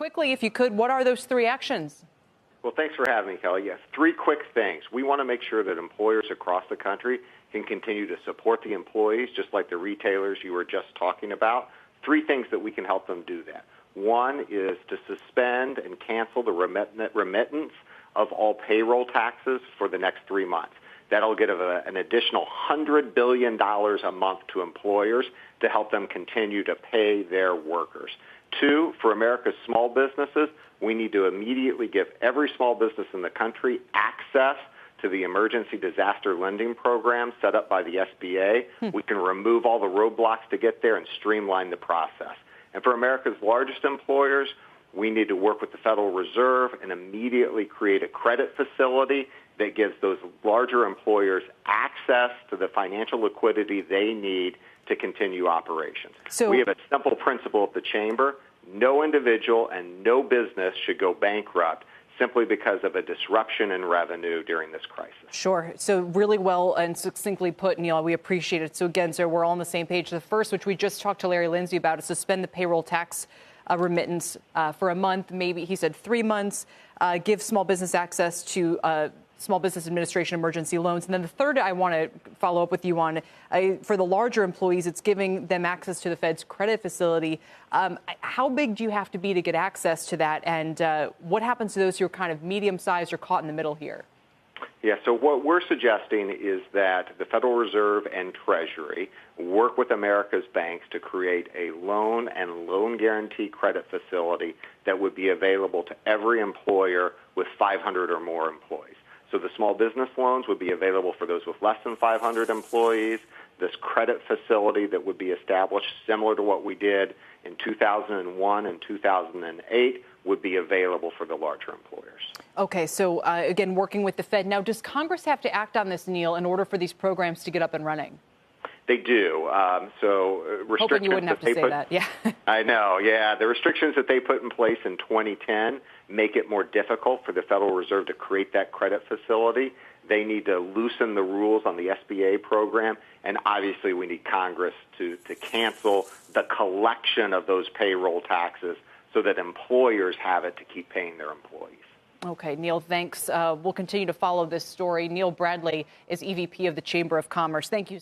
quickly, if you could, what are those 3 actions? Well, thanks for having me, Kelly. Yes, 3 quick things. We want to make sure that employers across the country can continue to support the employees, just like the retailers you were just talking about. 3 things that we can help them do that. One is to suspend and cancel the remittance of all payroll taxes for the next 3 months. That'll give an additional $100 billion a month to employers to help them continue to pay their workers. 2, for America's small businesses, we need to immediately give every small business in the country access to the emergency disaster lending program set up by the SBA. We can remove all the roadblocks to get there and streamline the process. And for America's largest employers, we need to work with the Federal Reserve and immediately create a credit facility that gives those larger employers access to the financial liquidity they need to continue operations. So we have a simple principle at the Chamber. No individual and no business should go bankrupt simply because of a disruption in revenue during this crisis. Sure. So really well and succinctly put, Neil. We appreciate it. So again, sir, we're all on the same page. The first, which we just talked to Larry Lindsey about, is suspend the payroll tax remittance for a month, maybe he said 3 months, give small business access to Small Business Administration emergency loans. And then the third I want to follow up with you on, for the larger employees, it's giving them access to the Fed's credit facility. How big do you have to be to get access to that? And what happens to those who are kind of medium-sized or caught in the middle here? Yeah, so what we're suggesting is that the Federal Reserve and Treasury work with America's banks to create a loan and loan guarantee credit facility that would be available to every employer with 500 or more employees. So the small business loans would be available for those with less than 500 employees. This credit facility that would be established, similar to what we did in 2001 and 2008, would be available for the larger employers. Okay, so again, working with the Fed. Now, does Congress have to act on this, Neil, in order for these programs to get up and running? They do. So restrictions. Hoping you wouldn't have to say that. Yeah. I know. Yeah, the restrictions that they put in place in 2010 make it more difficult for the Federal Reserve to create that credit facility. They need to loosen the rules on the SBA program, and obviously we need Congress to cancel the collection of those payroll taxes so that employers have it to keep paying their employees. Okay, Neil, thanks. We'll continue to follow this story. Neil Bradley is EVP of the Chamber of Commerce. Thank you.